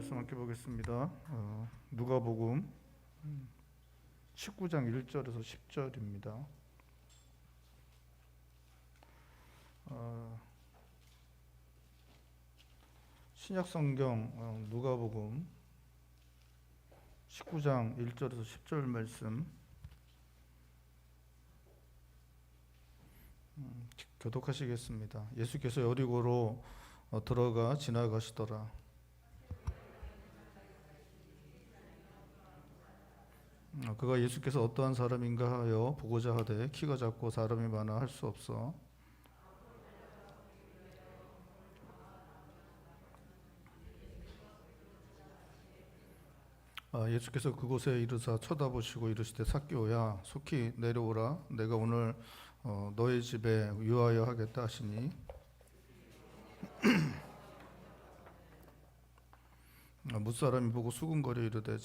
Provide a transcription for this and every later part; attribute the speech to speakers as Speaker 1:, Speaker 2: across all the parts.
Speaker 1: 말씀 함께 보겠습니다. 누가복음 19장 1절에서 10절입니다. 신약성경 누가복음 19장 1절에서 10절 말씀 교독하시겠습니다. 예수께서 여리고로 들어가 지나가시더라. 그가 예수께서 어떠한 사람인가 하여 보고자 하되 키가 작고 사람이 많아 할 수 없어 예수께서 그곳에 이르사 쳐다보시고 이르시되 삭개오야 속히 내려오라 내가 오늘 너의 집에 유하여 하겠다 하시니 뭇사람이 보고 수군거려 이르되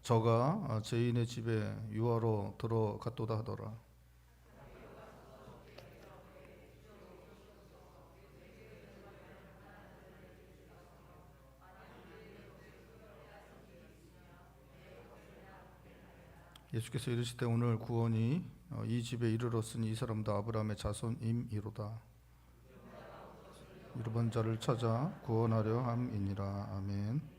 Speaker 1: 저가 죄인의 집에 유하러 들어갔도다 하더라. 예수께서 이르시되 오늘 구원이 이 집에 이르렀으니 이 사람도 아브라함의 자손임이로다. 이르번 자를 찾아 구원하려 함이니라. 아멘.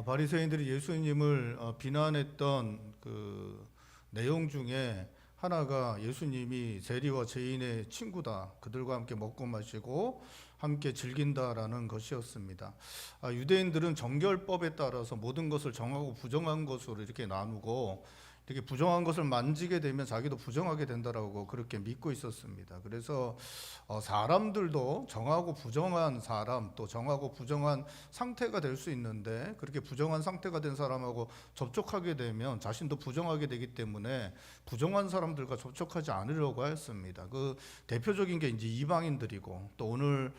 Speaker 1: 바리새인들이 예수님을 비난했던 그 내용 중에 하나가 예수님이 세리와 죄인의 친구다. 그들과 함께 먹고 마시고 함께 즐긴다라는 것이었습니다. 유대인들은 정결법에 따라서 모든 것을 정하고 부정한 것으로 이렇게 나누고 이렇게 부정한 것을 만지게 되면 자기도 부정하게 된다라고 그렇게 믿고 있었습니다. 그래서 사람들도 정하고 부정한 사람 또 정하고 부정한 상태가 될 수 있는데 그렇게 부정한 상태가 된 사람하고 접촉하게 되면 자신도 부정하게 되기 때문에 부정한 사람들과 접촉하지 않으려고 했습니다. 그 대표적인 게 이제 이방인들이고 또 오늘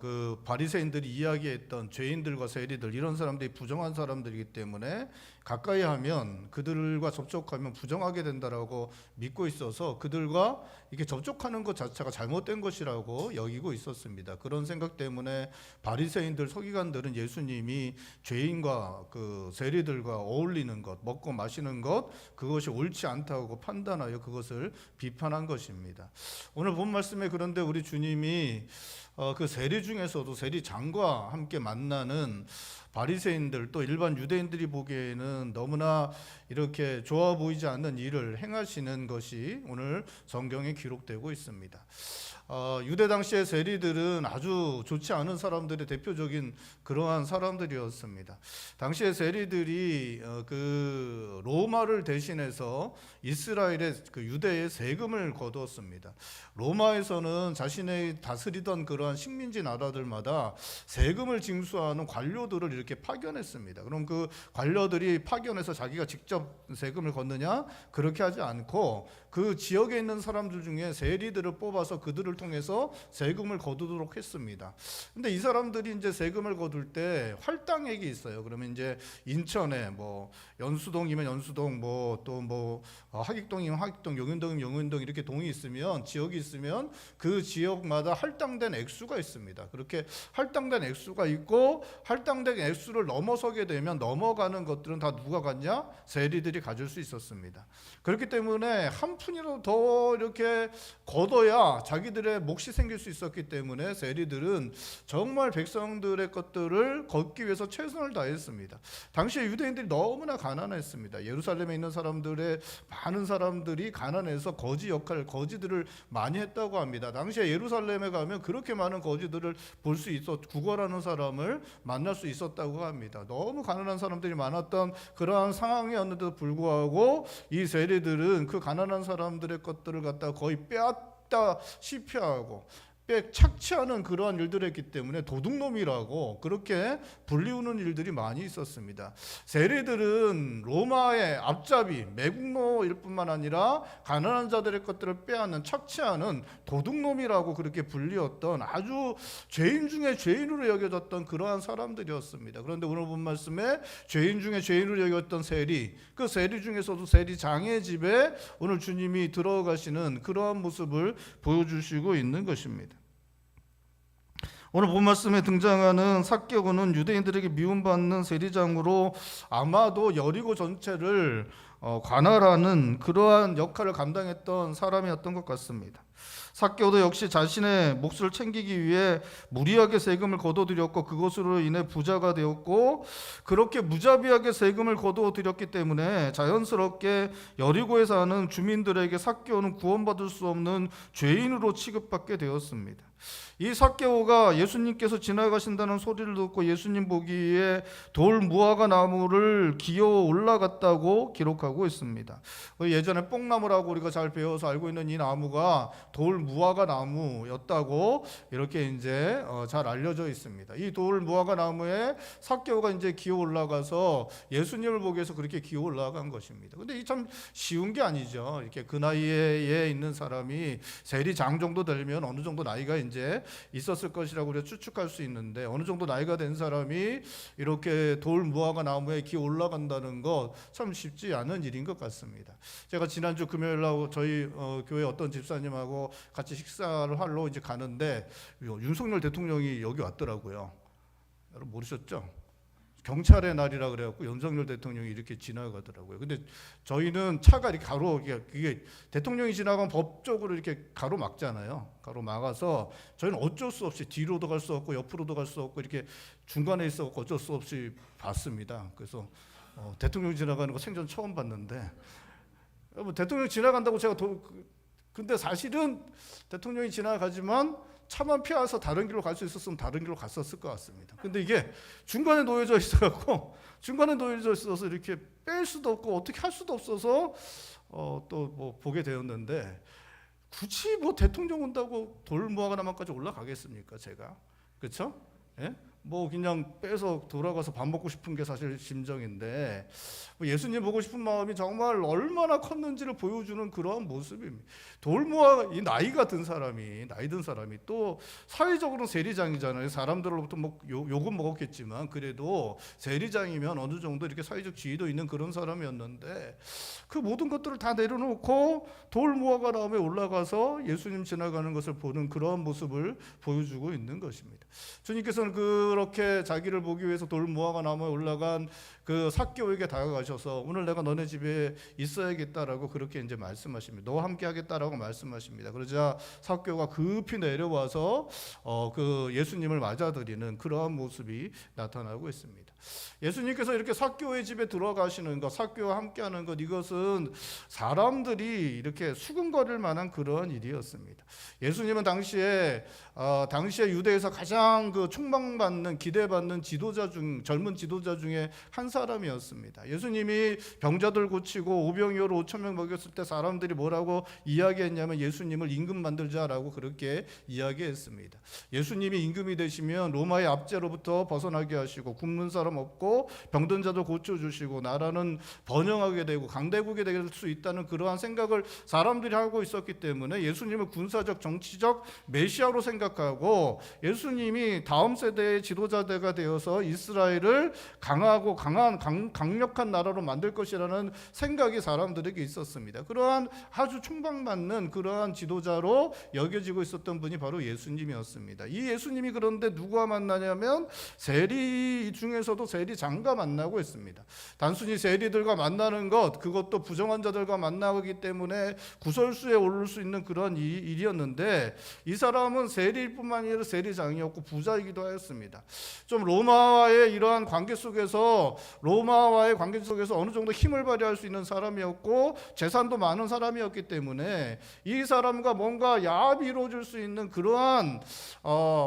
Speaker 1: 그 바리새인들이 이야기했던 죄인들과 세리들 이런 사람들이 부정한 사람들이기 때문에 가까이 하면 그들과 접촉하면 부정하게 된다라고 믿고 있어서 그들과 이렇게 접촉하는 것 자체가 잘못된 것이라고 여기고 있었습니다. 그런 생각 때문에 바리새인들 서기관들은 예수님이 죄인과 그 세리들과 어울리는 것, 먹고 마시는 것 그것이 옳지 않다고 판단하여 그것을 비판한 것입니다. 오늘 본 말씀에 그런데 우리 주님이 그 세리 중에서도 세리장과 함께 만나는 바리새인들 또 일반 유대인들이 보기에는 너무나 이렇게 좋아 보이지 않는 일을 행하시는 것이 오늘 성경에 기록되고 있습니다. 유대 당시의 세리들은 아주 좋지 않은 사람들의 대표적인 그러한 사람들이었습니다. 당시의 세리들이 그 로마를 대신해서 이스라엘의 그 유대의 세금을 거두었습니다. 로마에서는 자신의 다스리던 그러한 식민지 나라들마다 세금을 징수하는 관료들을 이렇게 파견했습니다. 그럼 그 관료들이 파견해서 자기가 직접 세금을 걷느냐? 그렇게 하지 않고 그 지역에 있는 사람들 중에 세리들을 뽑아서 그들을 통해서 세금을 거두도록 했습니다. 근데 이 사람들이 이제 세금을 거둘 때 할당액이 있어요. 그러면 이제 인천에 뭐 연수동이면 연수동, 뭐 또 뭐 하객동이면 하객동, 용인동이면 용인동 이렇게 동이 있으면 지역이 있으면 그 지역마다 할당된 액수가 있습니다. 그렇게 할당된 액수가 있고 할당된 액수를 넘어서게 되면 넘어가는 것들은 다 누가 갖냐? 세리들이 가질 수 있었습니다. 그렇기 때문에 한 푼이라도 더 이렇게 걷어야 자기들의 몫이 생길 수 있었기 때문에 세리들은 정말 백성들의 것들을 걷기 위해서 최선을 다했습니다. 당시에 유대인들이 너무나 가난했습니다. 예루살렘에 있는 사람들의 많은 사람들이 가난해서 거지 역할, 거지들을 많이 했다고 합니다. 당시에 예루살렘에 가면 그렇게 많은 거지들을 볼 수 있었, 구걸하는 사람을 만날 수 있었다고 합니다. 너무 가난한 사람들이 많았던 그러한 상황이었는데도 불구하고 이 세리들은 그 가난한 사람들의 것들을 갖다가 거의 빼앗다시피 하고 착취하는 그러한 일들을 했기 때문에 도둑놈이라고 그렇게 불리우는 일들이 많이 있었습니다. 세리들은 로마의 앞잡이 매국노일 뿐만 아니라 가난한 자들의 것들을 빼앗는 착취하는 도둑놈이라고 그렇게 불리웠던 아주 죄인 중에 죄인으로 여겨졌던 그러한 사람들이었습니다. 그런데 오늘 본 말씀에 죄인 중에 죄인으로 여겼던 세리, 그 세리 중에서도 세리장의 집에 오늘 주님이 들어가시는 그러한 모습을 보여주시고 있는 것입니다. 오늘 본 말씀에 등장하는 삭개오는 유대인들에게 미움받는 세리장으로 아마도 여리고 전체를 관할하는 그러한 역할을 감당했던 사람이었던 것 같습니다. 삭개오도 역시 자신의 몫을 챙기기 위해 무리하게 세금을 거둬들였고 그것으로 인해 부자가 되었고, 그렇게 무자비하게 세금을 거둬들였기 때문에 자연스럽게 여리고에 사는 주민들에게 삭개오는 구원받을 수 없는 죄인으로 취급받게 되었습니다. 이 삭개오가 예수님께서 지나가신다는 소리를 듣고 예수님 보기에 돌 무화과 나무를 기어 올라갔다고 기록하고 있습니다. 예전에 뽕나무라고 우리가 잘 배워서 알고 있는 이 나무가 돌 무화과 나무였다고 이렇게 이제 잘 알려져 있습니다. 이 돌 무화과 나무에 삭개오가 이제 기어 올라가서 예수님을 보기 위해서 그렇게 기어 올라간 것입니다. 근데 이 참 쉬운 게 아니죠. 이렇게 그 나이에 있는 사람이 세리장 정도 되면 어느 정도 나이가 이제 있었을 것이라고 우리가 추측할 수 있는데, 어느 정도 나이가 된 사람이 이렇게 돌 무화과 나무에 기어 올라간다는 것 참 쉽지 않은 일인 것 같습니다. 제가 지난주 금요일 날 저희 교회 어떤 집사님하고 같이 식사를 하러 이제 가는데 윤석열 대통령이 여기 왔더라고요. 여러분 모르셨죠? 경찰의 날이라 그래갖고 윤석열 대통령이 이렇게 지나가더라고요. 근데 저희는 차가 이렇게 이게 대통령이 지나가면 법적으로 이렇게 가로막잖아요. 가로막아서 저희는 어쩔 수 없이 뒤로도 갈 수 없고 옆으로도 갈 수 없고 이렇게 중간에 있어갖고 어쩔 수 없이 봤습니다. 그래서 대통령이 지나가는 거 생전 처음 봤는데, 대통령이 지나간다고 제가 근데 사실은 대통령이 지나가지만 차만 피해서 다른 길로 갈 수 있었으면 다른 길로 갔었을 것 같습니다. 근데 이게 중간에 놓여져 있어갖고 이렇게 뺄 수도 없고 어떻게 할 수도 없어서 또 뭐 보게 되었는데, 굳이 뭐 대통령 온다고 돌 무화과 나무까지 올라가겠습니까? 제가 그렇죠? 예? 뭐 그냥 빼서 돌아가서 밥 먹고 싶은 게 사실 심정인데, 예수님 보고 싶은 마음이 정말 얼마나 컸는지를 보여주는 그러한 모습입니다. 돌무화 이 나이 든 사람이 또 사회적으로는 세리장이잖아요. 사람들로부터 뭐 욕은 먹었겠지만 그래도 세리장이면 어느 정도 이렇게 사회적 지위도 있는 그런 사람이었는데, 그 모든 것들을 다 내려놓고 돌무화과 나무에 올라가서 예수님 지나가는 것을 보는 그러한 모습을 보여주고 있는 것입니다. 주님께서는 그렇게 자기를 보기 위해서 돌 무화과 나무에 올라간 그 삭개오에게 다가가셔서 오늘 내가 너네 집에 있어야겠다라고 그렇게 이제 말씀하십니다. 너와 함께 하겠다라고 말씀하십니다. 그러자 삭개오가 급히 내려와서 그 예수님을 맞아들이는 그러한 모습이 나타나고 있습니다. 예수님께서 이렇게 삭개오의 집에 들어가시는 것, 삭개오와 함께하는 것, 이것은 사람들이 이렇게 수군거릴 만한 그런 일이었습니다. 예수님은 당시에 유대에서 가장 그 촉망받는, 기대받는 젊은 지도자 중에 한 사람이었습니다. 예수님이 병자들 고치고 오병이어로 5천 명 먹였을 때 사람들이 뭐라고 이야기했냐면 예수님을 임금 만들자라고 그렇게 이야기했습니다. 예수님이 임금이 되시면 로마의 압제로부터 벗어나게 하시고 굶는 사람 없고 병든 자도 고쳐주시고 나라는 번영하게 되고 강대국이 될 수 있다는 그러한 생각을 사람들이 하고 있었기 때문에 예수님을 군사적 정치적 메시아로 생각하고 예수님이 다음 세대의 지도자가 되어서 이스라엘을 강력한 나라로 만들 것이라는 생각이 사람들에게 있었습니다. 그러한 아주 촉망받는 그러한 지도자로 여겨지고 있었던 분이 바로 예수님이었습니다. 이 예수님이 그런데 누구와 만나냐면 세리 중에서도 세리장과 만나고 있습니다. 단순히 세리들과 만나는 것, 그것도 부정한 자들과 만나기 때문에 구설수에 오를 수 있는 그런 일이었는데, 이 사람은 세리뿐만 아니라 세리장이었고 부자이기도 하였습니다. 좀 로마와의 이러한 관계 속에서 어느 정도 힘을 발휘할 수 있는 사람이었고 재산도 많은 사람이었기 때문에 이 사람과 뭔가 야합이 이루어질 수 있는 그러한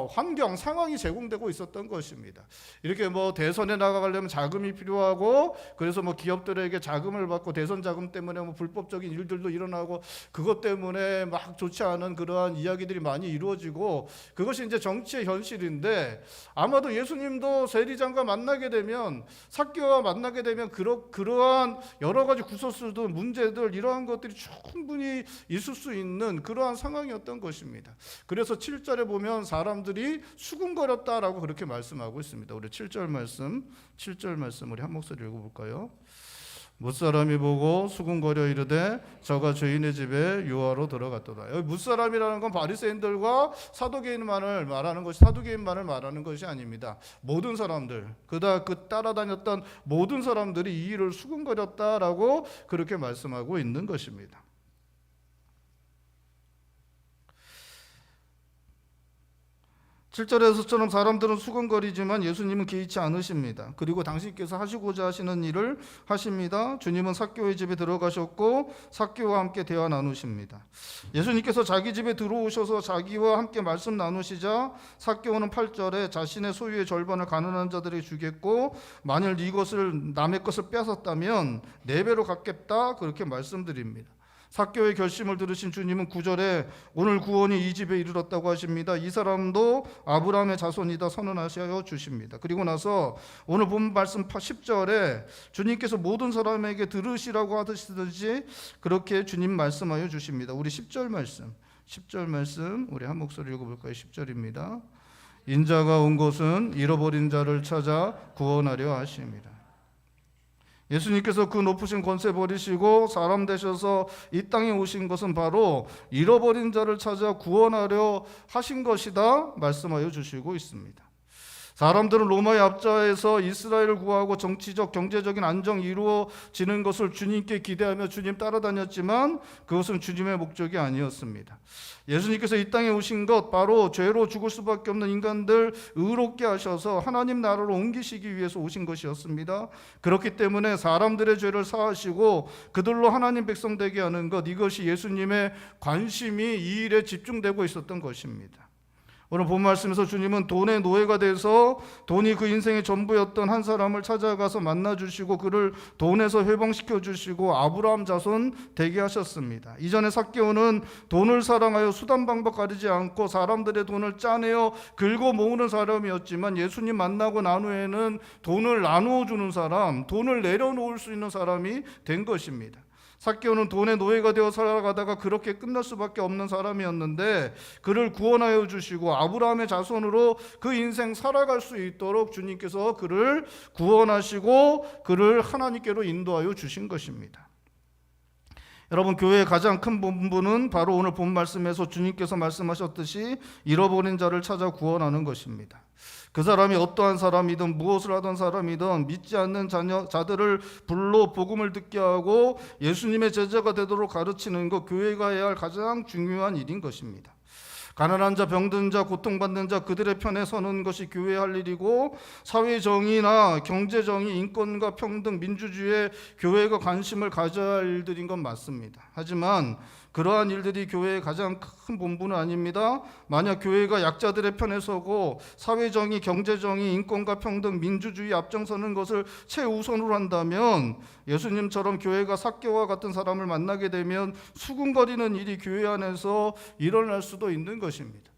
Speaker 1: 환경, 상황이 제공되고 있었던 것입니다. 이렇게 뭐 대선에 나가려면 자금이 필요하고, 그래서 뭐 기업들에게 자금을 받고 대선 자금 때문에 뭐 불법적인 일들도 일어나고 그것 때문에 막 좋지 않은 그러한 이야기들이 많이 이루어지고, 그것이 이제 정치의 현실인데, 아마도 예수님도 세리장과 만나게 되면, 삭개오와 만나게 되면 그러한 여러 가지 구설수들, 문제들, 이러한 것들이 충분히 있을 수 있는 그러한 상황이었던 것입니다. 그래서 7절에 보면 사람들이 수군거렸다라고 그렇게 말씀하고 있습니다. 우리 7절 말씀 우리 한 목소리 읽어볼까요? 뭇사람이 보고 수군거려 이르되 저가 주인의 집에 유하로 들어갔도다. 여기 뭇사람이라는 건 바리새인들과 사두개인만을 말하는 것이 사두개인만을 말하는 것이 아닙니다. 모든 사람들, 그다 그 따라다녔던 모든 사람들이 이 일을 수군거렸다라고 그렇게 말씀하고 있는 것입니다. 7절에서처럼 사람들은 수군거리지만 예수님은 개의치 않으십니다. 그리고 당신께서 하시고자 하시는 일을 하십니다. 주님은 삭개오의 집에 들어가셨고 삭개오와 함께 대화 나누십니다. 예수님께서 자기 집에 들어오셔서 자기와 함께 말씀 나누시자 삭개오는 8절에 자신의 소유의 절반을 가난한 자들에게 주겠고 만일 이것을 남의 것을 뺏었다면 4배로 갚겠다 그렇게 말씀드립니다. 삭개오의 결심을 들으신 주님은 9절에 오늘 구원이 이 집에 이르렀다고 하십니다. 이 사람도 아브라함의 자손이다 선언하셔 주십니다. 그리고 나서 오늘 본 말씀 10절에 주님께서 모든 사람에게 들으시라고 하시듯이 그렇게 주님 말씀하여 주십니다. 우리 10절 말씀 우리 한 목소리 읽어볼까요? 10절입니다. 인자가 온 곳은 잃어버린 자를 찾아 구원하려 하십니다. 예수님께서 그 높으신 권세 버리시고 사람 되셔서 이 땅에 오신 것은 바로 잃어버린 자를 찾아 구원하려 하신 것이다 말씀하여 주시고 있습니다. 사람들은 로마의 압자에서 이스라엘을 구하고 정치적 경제적인 안정이 이루어지는 것을 주님께 기대하며 주님 따라다녔지만 그것은 주님의 목적이 아니었습니다. 예수님께서 이 땅에 오신 것 바로 죄로 죽을 수밖에 없는 인간들 의롭게 하셔서 하나님 나라로 옮기시기 위해서 오신 것이었습니다. 그렇기 때문에 사람들의 죄를 사하시고 그들로 하나님 백성 되게 하는 것, 이것이 예수님의 관심이 이 일에 집중되고 있었던 것입니다. 오늘 본 말씀에서 주님은 돈의 노예가 돼서 돈이 그 인생의 전부였던 한 사람을 찾아가서 만나주시고 그를 돈에서 회방시켜 주시고 아브라함 자손 되게 하셨습니다. 이전에 삭개오는 돈을 사랑하여 수단 방법 가리지 않고 사람들의 돈을 짜내어 긁어 모으는 사람이었지만 예수님 만나고 난 후에는 돈을 나누어 주는 사람, 돈을 내려놓을 수 있는 사람이 된 것입니다. 삭개오는 돈의 노예가 되어 살아가다가 그렇게 끝날 수밖에 없는 사람이었는데 그를 구원하여 주시고 아브라함의 자손으로 그 인생 살아갈 수 있도록 주님께서 그를 구원하시고 그를 하나님께로 인도하여 주신 것입니다. 여러분, 교회의 가장 큰 본분은 바로 오늘 본 말씀에서 주님께서 말씀하셨듯이 잃어버린 자를 찾아 구원하는 것입니다. 그 사람이 어떠한 사람이든 무엇을 하던 사람이든 믿지 않는 자들을 불러 복음을 듣게 하고 예수님의 제자가 되도록 가르치는 것, 교회가 해야 할 가장 중요한 일인 것입니다. 가난한 자, 병든 자, 고통받는 자 그들의 편에 서는 것이 교회의 할 일이고 사회 정의나 경제 정의, 인권과 평등, 민주주의에 교회가 관심을 가져야 할 일들인 건 맞습니다. 하지만 그러한 일들이 교회의 가장 큰 본분은 아닙니다. 만약 교회가 약자들의 편에 서고 사회정의, 경제정의, 인권과 평등, 민주주의 앞장서는 것을 최우선으로 한다면 예수님처럼 교회가 삭개오와 같은 사람을 만나게 되면 수군거리는 일이 교회 안에서 일어날 수도 있는 것입니다.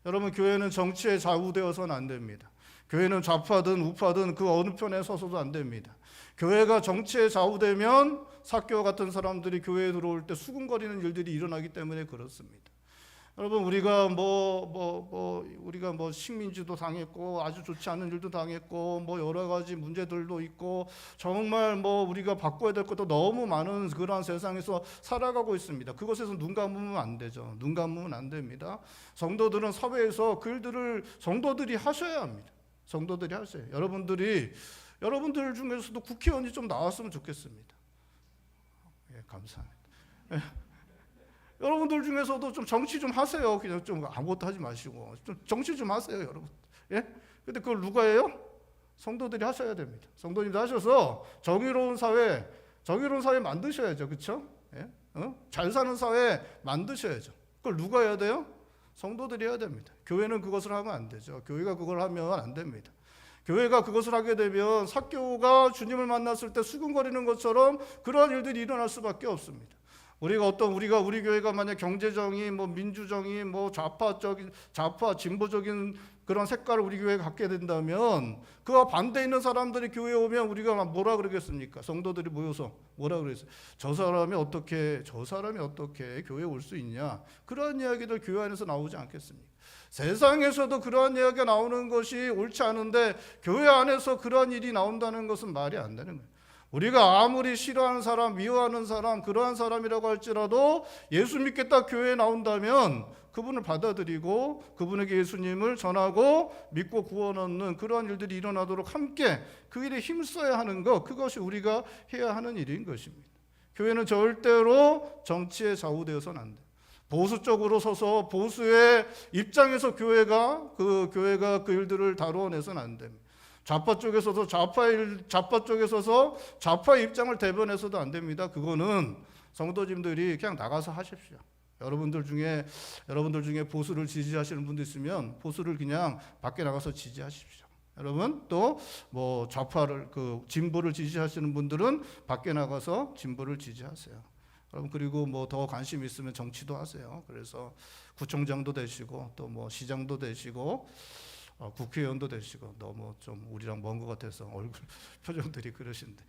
Speaker 1: 여러분, 교회는 정치에 좌우되어서는 안 됩니다. 교회는 좌파든 우파든 그 어느 편에 서서도 안 됩니다. 교회가 정치에 좌우되면 삭개오 같은 사람들이 교회에 들어올 때 수군거리는 일들이 일어나기 때문에 그렇습니다. 여러분, 우리가 우리가 식민지도 당했고 아주 좋지 않은 일도 당했고 여러 가지 문제들도 있고 정말 우리가 바꿔야 될 것도 너무 많은 그러한 세상에서 살아가고 있습니다. 그것에서 눈 감으면 안 되죠. 눈 감으면 안 됩니다. 성도들은 사회에서 그 일들을 성도들이 하셔야 합니다. 성도들이 하세요. 여러분들 중에서도 국회의원이 좀 나왔으면 좋겠습니다. 예, 감사합니다. 예. 여러분들 중에서도 좀 정치 좀 하세요. 그냥 좀 아무것도 하지 마시고 좀 정치 좀 하세요, 여러분. 예? 근데 그걸 누가 해요? 성도들이 하셔야 됩니다. 성도님들 하셔서 정의로운 사회 만드셔야죠, 그렇죠? 예? 잘 사는 사회 만드셔야죠. 그걸 누가 해야 돼요? 성도들이 해야 됩니다. 교회는 그것을 하면 안 되죠. 교회가 그걸 하면 안 됩니다. 교회가 그것을 하게 되면 삭개오가 주님을 만났을 때 수군거리는 것처럼 그러한 일들이 일어날 수밖에 없습니다. 우리 교회가 만약 경제정의, 민주정의, 좌파 진보적인 그런 색깔을 우리 교회가 갖게 된다면 그와 반대 있는 사람들이 교회에 오면 우리가 뭐라 그러겠습니까? 성도들이 모여서 뭐라 그러겠어요? 저 사람이 어떻게 교회에 올 수 있냐? 그러한 이야기들 교회 안에서 나오지 않겠습니까? 세상에서도 그러한 이야기가 나오는 것이 옳지 않은데 교회 안에서 그러한 일이 나온다는 것은 말이 안 되는 거예요. 우리가 아무리 싫어하는 사람, 미워하는 사람, 그러한 사람이라고 할지라도 예수 믿겠다 교회에 나온다면 그분을 받아들이고 그분에게 예수님을 전하고 믿고 구원 얻는 그러한 일들이 일어나도록 함께 그 일에 힘써야 하는 것, 그것이 우리가 해야 하는 일인 것입니다. 교회는 절대로 정치에 좌우되어서는 안 돼요. 보수 쪽으로 서서 보수의 입장에서 교회가 그 일들을 다루어내서는 안 됩니다. 좌파 쪽에 서서 좌파 쪽에 서서 좌파의 입장을 대변해서도 안 됩니다. 그거는 성도님들이 그냥 나가서 하십시오. 여러분들 중에 보수를 지지하시는 분도 있으면 보수를 그냥 밖에 나가서 지지하십시오. 여러분 또 뭐 좌파를 진보를 지지하시는 분들은 밖에 나가서 진보를 지지하세요. 여러분 그리고 뭐 더 관심 있으면 정치도 하세요. 그래서 구청장도 되시고 또 뭐 시장도 되시고 국회의원도 되시고 너무 좀 우리랑 먼 것 같아서 얼굴 표정들이 그러신데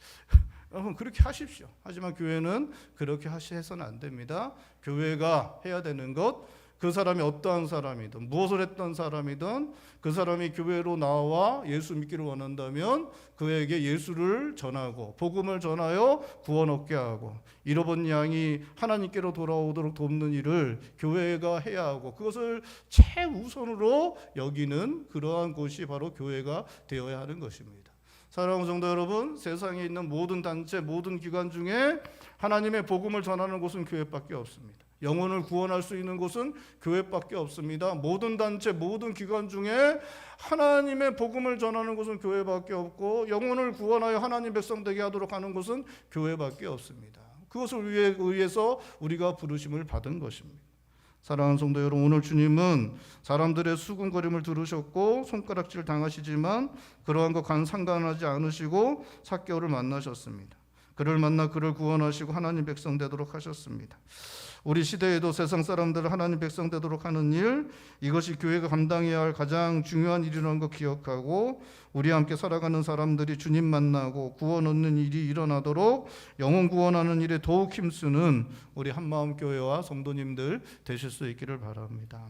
Speaker 1: 여러분 그렇게 하십시오. 하지만 교회는 그렇게 해서는 안 됩니다. 교회가 해야 되는 것, 그 사람이 어떠한 사람이든 무엇을 했던 사람이든 그 사람이 교회로 나와 예수 믿기를 원한다면 그에게 예수를 전하고 복음을 전하여 구원 얻게 하고 잃어버린 양이 하나님께로 돌아오도록 돕는 일을 교회가 해야 하고 그것을 최우선으로 여기는 그러한 곳이 바로 교회가 되어야 하는 것입니다. 사랑하는 성도 여러분, 세상에 있는 모든 단체, 모든 기관 중에 하나님의 복음을 전하는 곳은 교회밖에 없습니다. 영혼을 구원할 수 있는 곳은 교회밖에 없습니다. 모든 단체, 모든 기관 중에 하나님의 복음을 전하는 곳은 교회밖에 없고 영혼을 구원하여 하나님 백성 되게 하도록 하는 곳은 교회밖에 없습니다. 그것을 위해서 우리가 부르심을 받은 것입니다. 사랑하는 성도 여러분, 오늘 주님은 사람들의 수군거림을 들으셨고 손가락질 당하시지만 그러한 것 상관하지 않으시고 삭개오를 만나셨습니다. 그를 만나 그를 구원하시고 하나님 백성 되도록 하셨습니다. 우리 시대에도 세상 사람들을 하나님 백성 되도록 하는 일, 이것이 교회가 감당해야 할 가장 중요한 일이라는 것 기억하고 우리 함께 살아가는 사람들이 주님 만나고 구원 얻는 일이 일어나도록 영혼 구원하는 일에 더욱 힘쓰는 우리 한마음 교회와 성도님들 되실 수 있기를 바랍니다.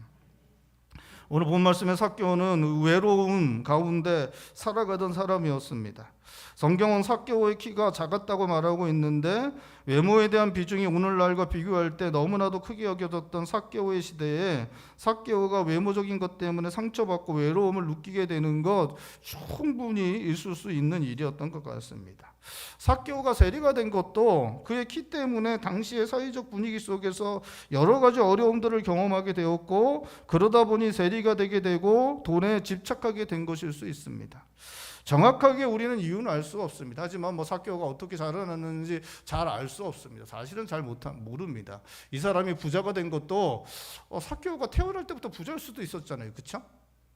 Speaker 1: 오늘 본 말씀의 삭개오는 외로움 가운데 살아가던 사람이었습니다. 성경은 삭개오의 키가 작았다고 말하고 있는데 외모에 대한 비중이 오늘날과 비교할 때 너무나도 크게 여겨졌던 삭개오의 시대에 삭개오가 외모적인 것 때문에 상처받고 외로움을 느끼게 되는 것 충분히 있을 수 있는 일이었던 것 같습니다. 삭개오가 세리가 된 것도 그의 키 때문에 당시의 사회적 분위기 속에서 여러 가지 어려움들을 경험하게 되었고 그러다 보니 세리가 되게 되고 돈에 집착하게 된 것일 수 있습니다. 정확하게 우리는 이유는 알 수 없습니다. 하지만 삭개오가 어떻게 자라났는지 잘 알 수 없습니다. 사실은 잘 모릅니다. 이 사람이 부자가 된 것도 삭개오가 태어날 때부터 부자일 수도 있었잖아요. 그렇죠?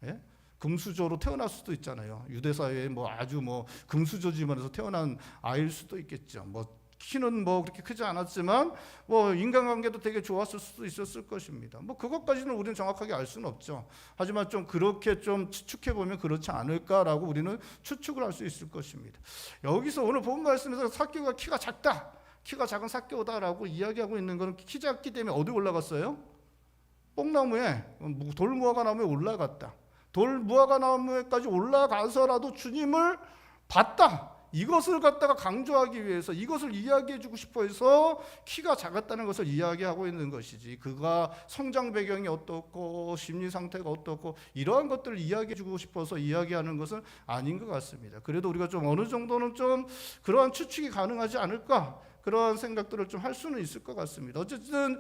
Speaker 1: 예? 금수저로 태어날 수도 있잖아요. 유대 사회에 아주 금수저 집안에서 태어난 아이일 수도 있겠죠. 키는 그렇게 크지 않았지만 인간관계도 되게 좋았을 수도 있었을 것입니다. 그것까지는 우리는 정확하게 알 수는 없죠. 하지만 좀 그렇게 좀 추측해 보면 그렇지 않을까라고 우리는 추측을 할 수 있을 것입니다. 여기서 오늘 본 말씀에서 삭개오가 키가 작은 삭개오다라고 이야기하고 있는 것은 키 작기 때문에 어디 올라갔어요? 뽕나무에 돌무화과 나무에 올라갔다. 돌무화과 나무에까지 올라가서라도 주님을 봤다. 이것을 갖다가 강조하기 위해서 이것을 이야기해주고 싶어 해서 키가 작았다는 것을 이야기하고 있는 것이지 그가 성장 배경이 어떻고 심리 상태가 어떻고 이러한 것들을 이야기해주고 싶어서 이야기하는 것은 아닌 것 같습니다. 그래도 우리가 좀 어느 정도는 좀 그러한 추측이 가능하지 않을까 그러한 생각들을 좀 할 수는 있을 것 같습니다. 어쨌든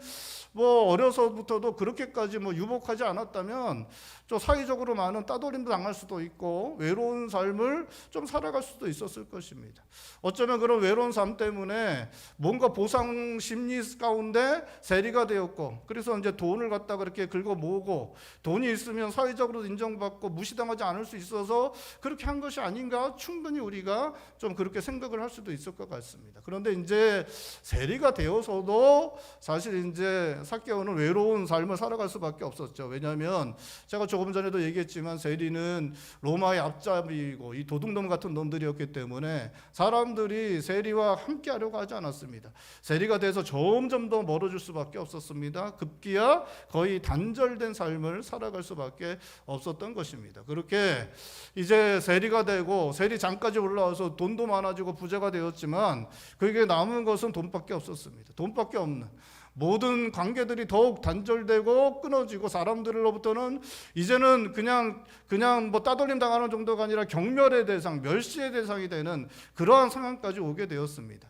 Speaker 1: 어려서부터도 그렇게까지 유복하지 않았다면 좀 사회적으로 많은 따돌림도 당할 수도 있고 외로운 삶을 좀 살아갈 수도 있었을 것입니다. 어쩌면 그런 외로운 삶 때문에 뭔가 보상 심리 가운데 세리가 되었고 그래서 이제 돈을 갖다가 그렇게 긁어 모으고 돈이 있으면 사회적으로 인정받고 무시당하지 않을 수 있어서 그렇게 한 것이 아닌가 충분히 우리가 좀 그렇게 생각을 할 수도 있을 것 같습니다. 그런데 이제 이제 세리가 되어서도 사실 이제 삭개오는 외로운 삶을 살아갈 수밖에 없었죠. 왜냐하면 제가 조금 전에도 얘기했지만 세리는 로마의 앞잡이고 이 도둑놈 같은 놈들이었기 때문에 사람들이 세리와 함께 하려고 하지 않았습니다. 세리가 돼서 점점 더 멀어질 수밖에 없었습니다. 급기야 거의 단절된 삶을 살아갈 수밖에 없었던 것입니다. 그렇게 이제 세리가 되고 세리장까지 올라와서 돈도 많아지고 부자가 되었지만 그게 남은 것은 돈밖에 없었습니다. 돈밖에 없는 모든 관계들이 더욱 단절되고 끊어지고 사람들로부터는 이제는 그냥 뭐 따돌림 당하는 정도가 아니라 경멸의 대상, 멸시의 대상이 되는 그러한 상황까지 오게 되었습니다.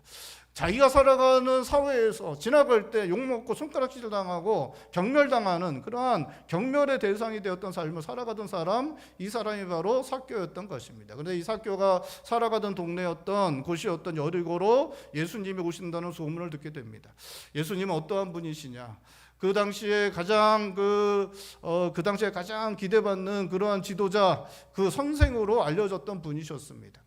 Speaker 1: 자기가 살아가는 사회에서 지나갈 때 욕먹고 손가락질 당하고 경멸당하는 그러한 경멸의 대상이 되었던 삶을 살아가던 사람, 이 사람이 바로 삭개오였던 것입니다. 그런데 이 삭개오가 살아가던 동네였던 곳이었던 여리고로 예수님이 오신다는 소문을 듣게 됩니다. 예수님은 어떠한 분이시냐? 그 당시에 가장 기대받는 그러한 지도자, 그 선생으로 알려졌던 분이셨습니다.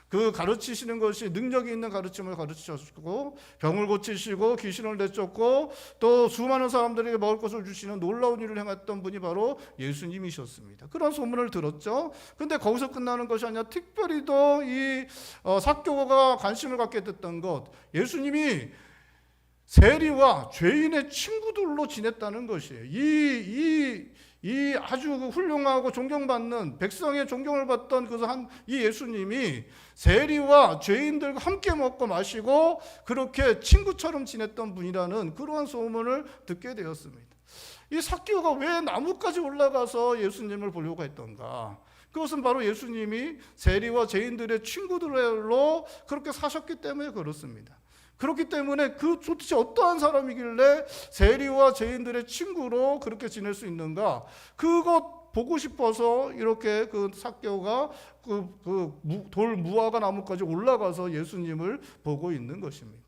Speaker 1: 그 가르치시는 것이 능력이 있는 가르침을 가르치셨고 병을 고치시고 귀신을 내쫓고 또 수많은 사람들에게 먹을 것을 주시는 놀라운 일을 행했던 분이 바로 예수님이셨습니다. 그런 소문을 들었죠. 근데 거기서 끝나는 것이 아니라 특별히 더 이 삭개오가 관심을 갖게 됐던 것, 예수님이 세리와 죄인의 친구들로 지냈다는 것이에요. 이 아주 훌륭하고 존경받는 백성의 존경을 받던 이 예수님이 세리와 죄인들과 함께 먹고 마시고 그렇게 친구처럼 지냈던 분이라는 그러한 소문을 듣게 되었습니다. 이 삭개오가 왜 나무까지 올라가서 예수님을 보려고 했던가? 그것은 바로 예수님이 세리와 죄인들의 친구들로 그렇게 사셨기 때문에 그렇습니다. 그렇기 때문에 도대체 어떠한 사람이길래 세리와 죄인들의 친구로 그렇게 지낼 수 있는가? 그것 보고 싶어서 이렇게 그 삭개오가 돌 무화과 나무까지 올라가서 예수님을 보고 있는 것입니다.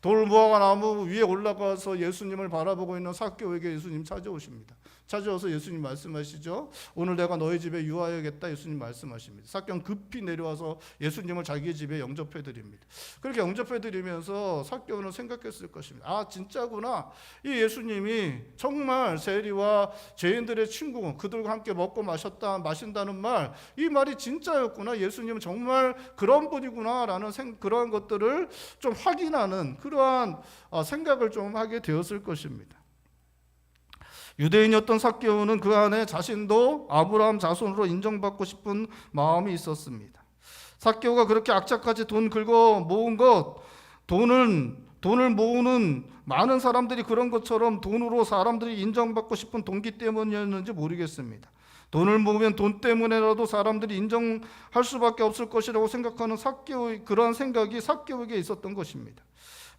Speaker 1: 돌 무화과 나무 위에 올라가서 예수님을 바라보고 있는 삭개오에게 예수님 찾아오십니다. 찾아와서 예수님 말씀하시죠. 오늘 내가 너희 집에 유하여야겠다 예수님 말씀하십니다. 삭개오는 급히 내려와서 예수님을 자기 집에 영접해 드립니다. 그렇게 영접해 드리면서 삭개오는 생각했을 것입니다. 아, 진짜구나. 이 예수님이 정말 세리와 죄인들의 친구, 그들과 함께 먹고 마신다는 말, 이 말이 진짜였구나. 예수님은 정말 그런 분이구나라는 그러한 것들을 좀 확인하는 그러한 생각을 좀 하게 되었을 것입니다. 유대인이었던 삭개오는 그 안에 자신도 아브라함 자손으로 인정받고 싶은 마음이 있었습니다. 삭개오가 그렇게 악착같이 돈 긁어 모은 것, 돈을 모으는 많은 사람들이 그런 것처럼 돈으로 사람들이 인정받고 싶은 동기 때문이었는지 모르겠습니다. 돈을 모으면 돈 때문에라도 사람들이 인정할 수밖에 없을 것이라고 생각하는 삭개오의 그러한 생각이 삭개오에게 있었던 것입니다.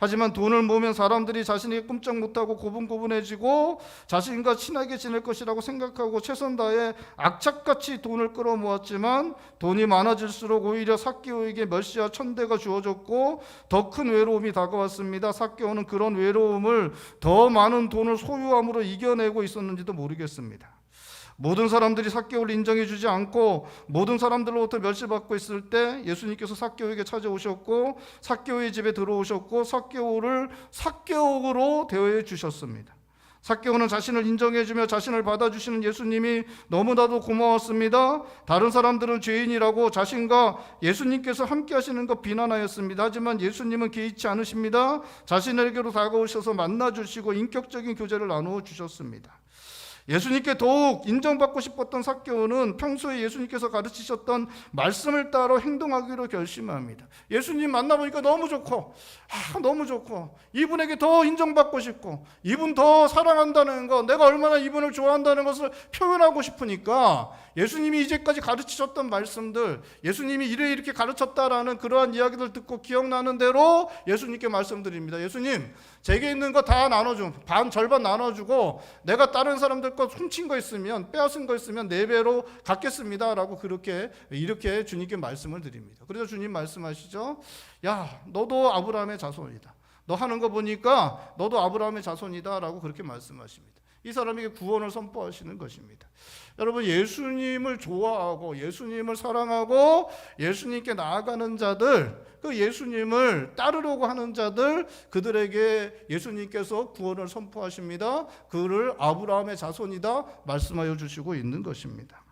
Speaker 1: 하지만 돈을 모으면 사람들이 자신에게 꼼짝 못하고 고분고분해지고 자신과 친하게 지낼 것이라고 생각하고 최선 다해 악착같이 돈을 끌어모았지만 돈이 많아질수록 오히려 삭개오에게 멸시와 천대가 주어졌고 더 큰 외로움이 다가왔습니다. 삭개오는 그런 외로움을 더 많은 돈을 소유함으로 이겨내고 있었는지도 모르겠습니다. 모든 사람들이 삭개오를 인정해 주지 않고 모든 사람들로부터 멸시받고 있을 때 예수님께서 삭개오에게 찾아오셨고 삭개오의 집에 들어오셨고 삭개오를 삭개오로 대우해 주셨습니다. 삭개오는 자신을 인정해 주며 자신을 받아주시는 예수님이 너무나도 고마웠습니다. 다른 사람들은 죄인이라고 자신과 예수님께서 함께 하시는 것 비난하였습니다. 하지만 예수님은 개의치 않으십니다. 자신에게로 다가오셔서 만나주시고 인격적인 교제를 나누어 주셨습니다. 예수님께 더욱 인정받고 싶었던 삭개오는 평소에 예수님께서 가르치셨던 말씀을 따라 행동하기로 결심합니다. 예수님 만나보니까 너무 좋고 이분에게 더 인정받고 싶고 이분 더 사랑한다는 것, 내가 얼마나 이분을 좋아한다는 것을 표현하고 싶으니까 예수님이 이제까지 가르치셨던 말씀들, 예수님이 이렇게 가르쳤다라는 그러한 이야기들 듣고 기억나는 대로 예수님께 말씀드립니다. 예수님, 제게 있는 거 다 나눠줘. 절반 나눠주고 내가 다른 사람들 것 훔친 거 있으면, 빼앗은 거 있으면 4배로 갚겠습니다 라고 이렇게 주님께 말씀을 드립니다. 그래서 주님 말씀하시죠. 야, 너도 아브라함의 자손이다. 너 하는 거 보니까 너도 아브라함의 자손이다 라고 그렇게 말씀하십니다. 이 사람에게 구원을 선포하시는 것입니다. 여러분, 예수님을 좋아하고 예수님을 사랑하고 예수님께 나아가는 자들, 그 예수님을 따르려고 하는 자들, 그들에게 예수님께서 구원을 선포하십니다. 그를 아브라함의 자손이다 말씀하여 주시고 있는 것입니다.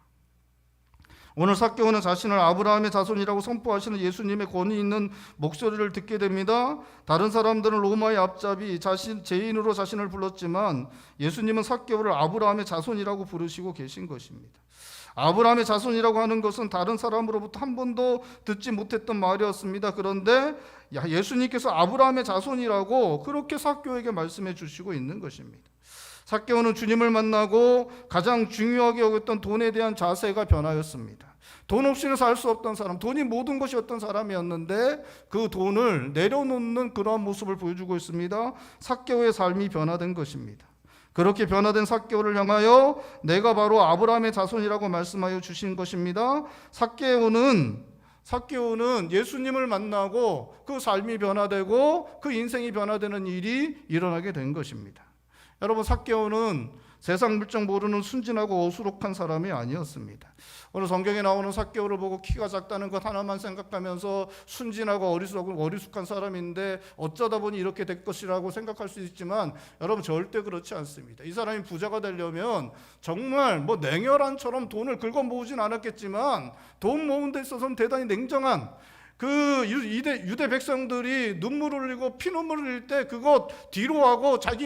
Speaker 1: 오늘 삭개오는 자신을 아브라함의 자손이라고 선포하시는 예수님의 권위 있는 목소리를 듣게 됩니다. 다른 사람들은 로마의 앞잡이 죄인으로 자신을 불렀지만 예수님은 삭개오를 아브라함의 자손이라고 부르시고 계신 것입니다. 아브라함의 자손이라고 하는 것은 다른 사람으로부터 한 번도 듣지 못했던 말이었습니다. 그런데 예수님께서 아브라함의 자손이라고 그렇게 삭개오에게 말씀해 주시고 있는 것입니다. 삭개오는 주님을 만나고 가장 중요하게 여겼던 돈에 대한 자세가 변하였습니다. 돈 없이는 살 수 없던 사람, 돈이 모든 것이었던 사람이었는데 그 돈을 내려놓는 그러한 모습을 보여주고 있습니다. 삭개오의 삶이 변화된 것입니다. 그렇게 변화된 삭개오를 향하여 내가 바로 아브라함의 자손이라고 말씀하여 주신 것입니다. 삭개오는 예수님을 만나고 그 삶이 변화되고 그 인생이 변화되는 일이 일어나게 된 것입니다. 여러분, 삭개오는 세상 물정 모르는 순진하고 어수룩한 사람이 아니었습니다. 오늘 성경에 나오는 삭개오를 보고 키가 작다는 것 하나만 생각하면서 순진하고 어리숙한 사람인데 어쩌다 보니 이렇게 될 것이라고 생각할 수 있지만 여러분, 절대 그렇지 않습니다. 이 사람이 부자가 되려면 정말 냉혈한처럼 돈을 긁어 모으진 않았겠지만 돈 모으는 데 있어서는 대단히 냉정한, 그 유대 백성들이 눈물을 흘리고 피눈물을 흘릴 때 그것 뒤로 하고 자기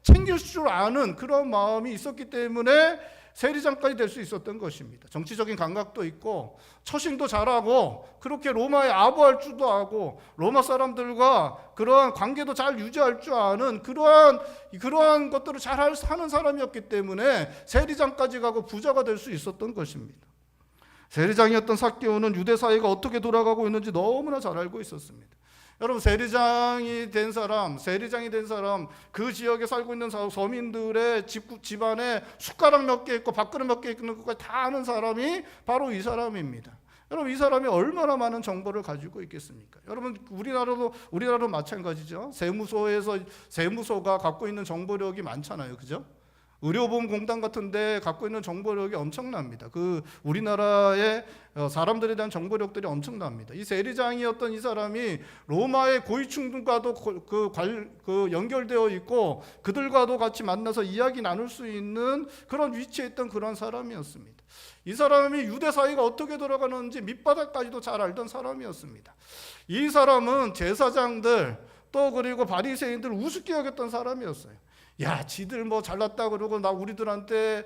Speaker 1: 챙길 줄 아는 그런 마음이 있었기 때문에 세리장까지 될 수 있었던 것입니다. 정치적인 감각도 있고 처신도 잘하고 그렇게 로마에 아부할 줄도 아고 로마 사람들과 그러한 관계도 잘 유지할 줄 아는 그러한 것들을 잘 하는 사람이었기 때문에 세리장까지 가고 부자가 될 수 있었던 것입니다. 세리장이었던 삭개오는 유대 사회가 어떻게 돌아가고 있는지 너무나 잘 알고 있었습니다. 여러분, 세리장이 된 사람, 그 지역에 살고 있는 서민들의 집안에 숟가락 몇 개 있고 밥그릇 몇 개 있는 것까지 다 아는 사람이 바로 이 사람입니다. 여러분, 이 사람이 얼마나 많은 정보를 가지고 있겠습니까? 여러분, 우리나라도 마찬가지죠. 세무소가 갖고 있는 정보력이 많잖아요, 그죠? 의료보험공단 같은 데 갖고 있는 정보력이 엄청납니다. 우리나라의 사람들에 대한 정보력들이 엄청납니다. 이 세리장이었던 이 사람이 로마의 고위층들과도 연결되어 있고 그들과도 같이 만나서 이야기 나눌 수 있는 그런 위치에 있던 그런 사람이었습니다. 이 사람이 유대 사회가 어떻게 돌아가는지 밑바닥까지도 잘 알던 사람이었습니다. 이 사람은 제사장들 또 그리고 바리새인들을 우습게 여겼던 사람이었어요. 야, 지들 잘났다 그러고 우리들한테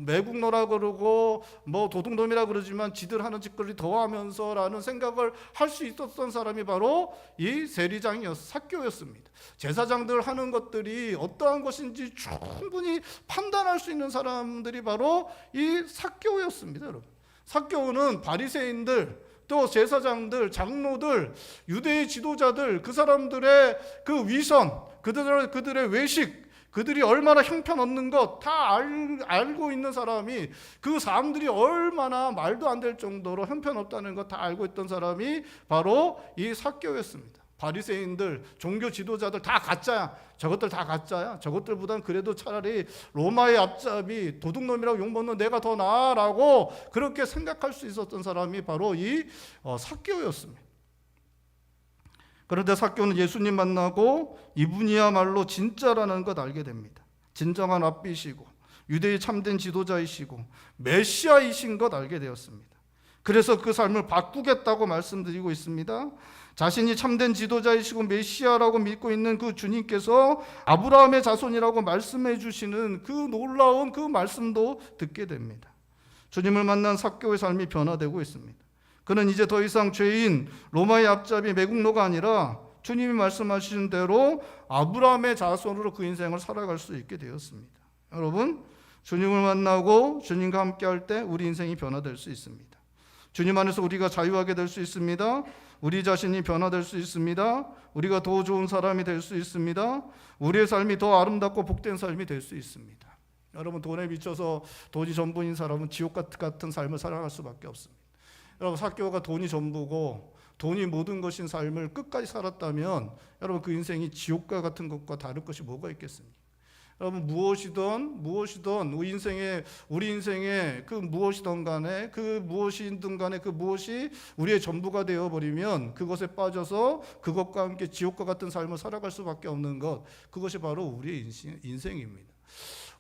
Speaker 1: 매국노라 그러고 도둑놈이라 그러지만 지들 하는 짓거리 더하면서라는 생각을 할 수 있었던 사람이 바로 이 삭개오였습니다. 제사장들 하는 것들이 어떠한 것인지 충분히 판단할 수 있는 사람들이 바로 이 삭개오였습니다. 여러분, 삭개오는 바리새인들 또 제사장들, 장로들, 유대의 지도자들, 그 사람들의 그 위선, 그들의 외식, 그들이 얼마나 형편 없는 것 다 알고 있는 사람이, 그 사람들이 얼마나 말도 안 될 정도로 형편 없다는 것 다 알고 있던 사람이 바로 이 삭개오였습니다. 바리새인들, 종교 지도자들 다 가짜야. 저것들 다 가짜야. 저것들보단 그래도 차라리 로마의 앞잡이 도둑놈이라고 욕먹는 내가 더 나아라고 그렇게 생각할 수 있었던 사람이 바로 이 삭개오였습니다. 그런데 삭개오는 예수님 만나고 이분이야말로 진짜라는 것 알게 됩니다. 진정한 랍비시고 유대의 참된 지도자이시고 메시아이신 것 알게 되었습니다. 그래서 그 삶을 바꾸겠다고 말씀드리고 있습니다. 자신이 참된 지도자이시고 메시아라고 믿고 있는 그 주님께서 아브라함의 자손이라고 말씀해 주시는 그 놀라운 그 말씀도 듣게 됩니다. 주님을 만난 삭개오의 삶이 변화되고 있습니다. 그는 이제 더 이상 죄인, 로마의 앞잡이, 매국노가 아니라 주님이 말씀하신 대로 아브라함의 자손으로 그 인생을 살아갈 수 있게 되었습니다. 여러분, 주님을 만나고 주님과 함께 할 때 우리 인생이 변화될 수 있습니다. 주님 안에서 우리가 자유하게 될 수 있습니다. 우리 자신이 변화될 수 있습니다. 우리가 더 좋은 사람이 될 수 있습니다. 우리의 삶이 더 아름답고 복된 삶이 될 수 있습니다. 여러분, 돈에 미쳐서 돈이 전부인 사람은 지옥 같은 삶을 살아갈 수밖에 없습니다. 여러분, 삭개오가 돈이 전부고 돈이 모든 것인 삶을 끝까지 살았다면 여러분, 그 인생이 지옥과 같은 것과 다를 것이 뭐가 있겠습니까? 여러분 무엇이든 우리 인생의 그 무엇이든 간에 그 무엇이든 간에 그 무엇이 우리의 전부가 되어 버리면 그것에 빠져서 그것과 함께 지옥과 같은 삶을 살아갈 수밖에 없는 것, 그것이 바로 우리의 인생입니다.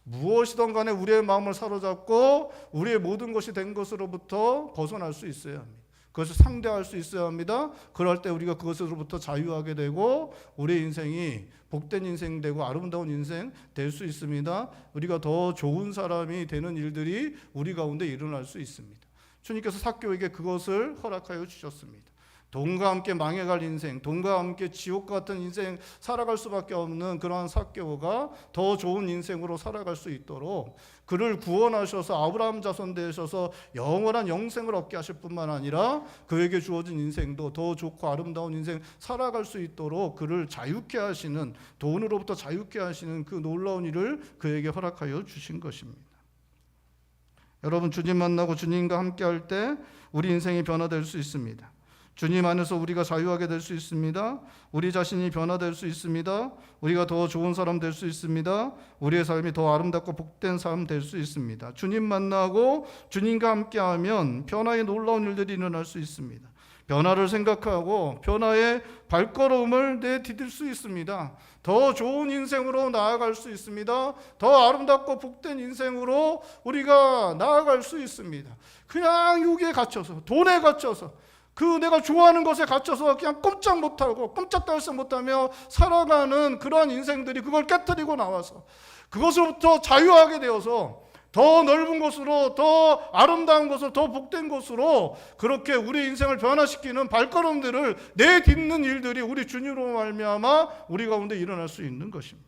Speaker 1: 무엇이든 간에 우리의 마음을 사로잡고 우리의 모든 것이 된 것으로부터 벗어날 수 있어야 합니다. 그것을 상대할 수 있어야 합니다. 그럴 때 우리가 그것으로부터 자유하게 되고 우리의 인생이 복된 인생 되고 아름다운 인생 될 수 있습니다. 우리가 더 좋은 사람이 되는 일들이 우리 가운데 일어날 수 있습니다. 주님께서 삭개오에게 그것을 허락하여 주셨습니다. 돈과 함께 망해갈 인생, 돈과 함께 지옥 같은 인생 살아갈 수밖에 없는 그러한 삭개오가 더 좋은 인생으로 살아갈 수 있도록 그를 구원하셔서 아브라함 자손 되셔서 영원한 영생을 얻게 하실 뿐만 아니라 그에게 주어진 인생도 더 좋고 아름다운 인생 살아갈 수 있도록 그를 자유케 하시는, 돈으로부터 자유케 하시는 그 놀라운 일을 그에게 허락하여 주신 것입니다. 여러분, 주님 만나고 주님과 함께 할 때 우리 인생이 변화될 수 있습니다. 주님 안에서 우리가 자유하게 될 수 있습니다. 우리 자신이 변화될 수 있습니다. 우리가 더 좋은 사람 될 수 있습니다. 우리의 삶이 더 아름답고 복된 삶 될 수 있습니다. 주님 만나고 주님과 함께하면 변화의 놀라운 일들이 일어날 수 있습니다. 변화를 생각하고 변화의 발걸음을 내디딜 수 있습니다. 더 좋은 인생으로 나아갈 수 있습니다. 더 아름답고 복된 인생으로 우리가 나아갈 수 있습니다. 그냥 유기에 갇혀서, 돈에 갇혀서, 그 내가 좋아하는 것에 갇혀서 그냥 꼼짝 못하고 꼼짝달싹 못하며 살아가는 그러한 인생들이 그걸 깨트리고 나와서 그것으로부터 자유하게 되어서 더 넓은 곳으로, 더 아름다운 곳으로, 더 복된 곳으로 그렇게 우리 인생을 변화시키는 발걸음들을 내딛는 일들이 우리 주님으로 말미암아 우리 가운데 일어날 수 있는 것입니다.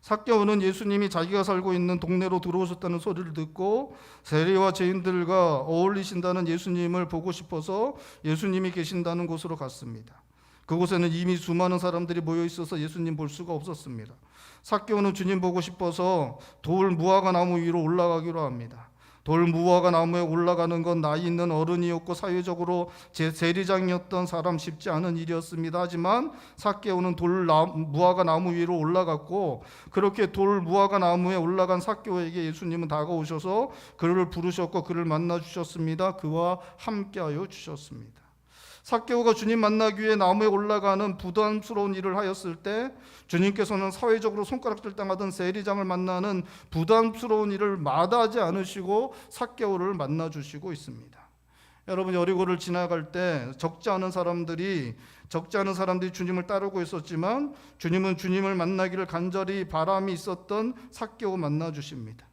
Speaker 1: 삭개오는 예수님이 자기가 살고 있는 동네로 들어오셨다는 소리를 듣고 세리와 죄인들과 어울리신다는 예수님을 보고 싶어서 예수님이 계신다는 곳으로 갔습니다. 그곳에는 이미 수많은 사람들이 모여 있어서 예수님 볼 수가 없었습니다. 삭개오는 주님 보고 싶어서 돌 무화과 나무 위로 올라가기로 합니다. 돌 무화과 나무에 올라가는 건 나이 있는 어른이었고 사회적으로 세리장이었던 사람 쉽지 않은 일이었습니다. 하지만 삭개오는 무화과 나무 위로 올라갔고 그렇게 돌 무화과 나무에 올라간 삭개오에게 예수님은 다가오셔서 그를 부르셨고 그를 만나 주셨습니다. 그와 함께하여 주셨습니다. 삭개오가 주님 만나기 위해 나무에 올라가는 부담스러운 일을 하였을 때 주님께서는 사회적으로 손가락질 당하던 세리장을 만나는 부담스러운 일을 마다하지 않으시고 삭개오를 만나 주시고 있습니다. 여러분, 여리고를 지나갈 때 적지 않은 사람들이 주님을 따르고 있었지만 주님은 주님을 만나기를 간절히 바람이 있었던 삭개오 만나 주십니다.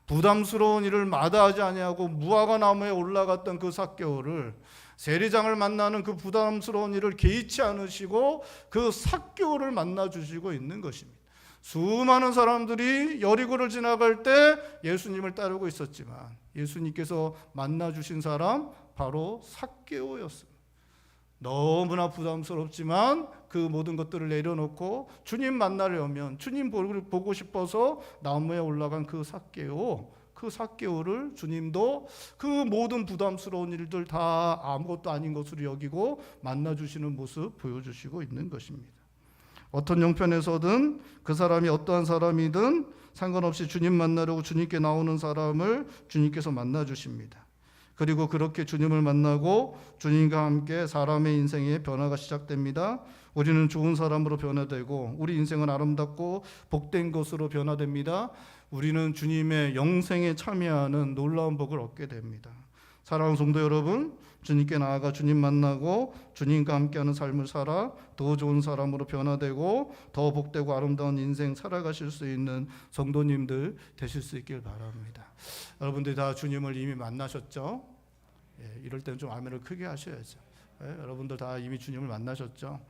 Speaker 1: 부담스러운 일을 마다하지 아니하고 무화과 나무에 올라갔던 그 삭개오를, 세리장을 만나는 그 부담스러운 일을 개의치 않으시고 그 삭개오를 만나 주시고 있는 것입니다. 수많은 사람들이 여리고를 지나갈 때 예수님을 따르고 있었지만 예수님께서 만나 주신 사람 바로 삭개오였습니다. 너무나 부담스럽지만 그 모든 것들을 내려놓고 주님 만나려면, 주님 보고 싶어서 나무에 올라간 그 삭개오를 주님도 그 모든 부담스러운 일들 다 아무것도 아닌 것으로 여기고 만나주시는 모습 보여주시고 있는 것입니다. 어떤 형편에서든 그 사람이 어떠한 사람이든 상관없이 주님 만나려고 주님께 나오는 사람을 주님께서 만나주십니다. 그리고 그렇게 주님을 만나고 주님과 함께 사람의 인생의 변화가 시작됩니다. 우리는 좋은 사람으로 변화되고 우리 인생은 아름답고 복된 것으로 변화됩니다. 우리는 주님의 영생에 참여하는 놀라운 복을 얻게 됩니다. 사랑하는 성도 여러분, 주님께 나아가 주님 만나고 주님과 함께하는 삶을 살아 더 좋은 사람으로 변화되고 더 복되고 아름다운 인생 살아가실 수 있는 성도님들 되실 수 있길 바랍니다. 여러분들이 다 주님을 이미 만나셨죠? 이럴 때는 좀 아멘을 크게 하셔야죠. 여러분들 다 이미 주님을 만나셨죠?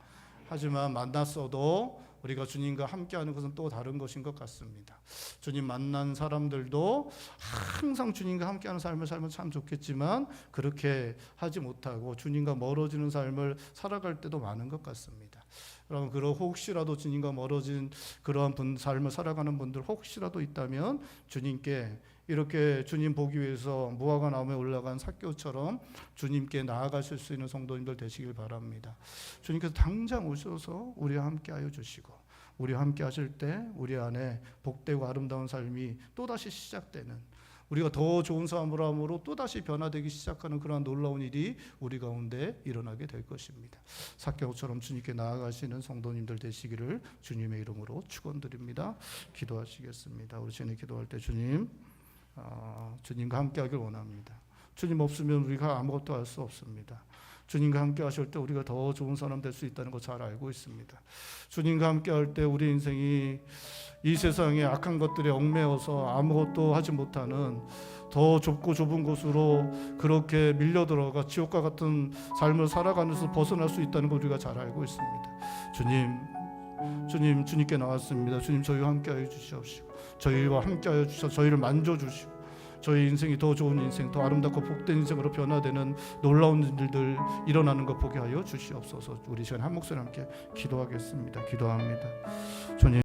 Speaker 1: 하지만 만났어도 우리가 주님과 함께하는 것은 또 다른 것인 것 같습니다. 주님 만난 사람들도 항상 주님과 함께하는 삶을 살면 참 좋겠지만 그렇게 하지 못하고 주님과 멀어지는 삶을 살아갈 때도 많은 것 같습니다. 여러분, 혹시라도 주님과 멀어진 그러한 삶을 살아가는 분들 혹시라도 있다면 주님께 이렇게 주님 보기 위해서 무화과 나무에 올라간 삭개오처럼 주님께 나아가실 수 있는 성도님들 되시길 바랍니다. 주님께서 당장 오셔서 우리와 함께하여 주시고 우리와 함께 하실 때 우리 안에 복되고 아름다운 삶이 또다시 시작되는, 우리가 더 좋은 사람으로 또다시 변화되기 시작하는 그러한 놀라운 일이 우리 가운데 일어나게 될 것입니다. 삭개오처럼 주님께 나아가시는 성도님들 되시기를 주님의 이름으로 축원드립니다. 기도하시겠습니다. 우리 주님 기도할 때 주님과 함께 하길 원합니다. 주님 없으면 우리가 아무것도 할 수 없습니다. 주님과 함께 하실 때 우리가 더 좋은 사람 될 수 있다는 거 잘 알고 있습니다. 주님과 함께 할 때 우리 인생이 이 세상의 악한 것들에 얽매여서 아무것도 하지 못하는 더 좁고 좁은 곳으로 그렇게 밀려 들어가 지옥과 같은 삶을 살아가면서 벗어날 수 있다는 걸 우리가 잘 알고 있습니다. 주님께 나왔습니다. 주님, 저희와 함께하여 주시옵시고, 저희와 함께하여 주셔서 저희를 만져주시고, 저희 인생이 더 좋은 인생, 더 아름답고 복된 인생으로 변화되는 놀라운 일들 일어나는 것 보게 하여 주시옵소서. 우리 시간 한 목소리 함께 기도하겠습니다. 기도합니다. 주님.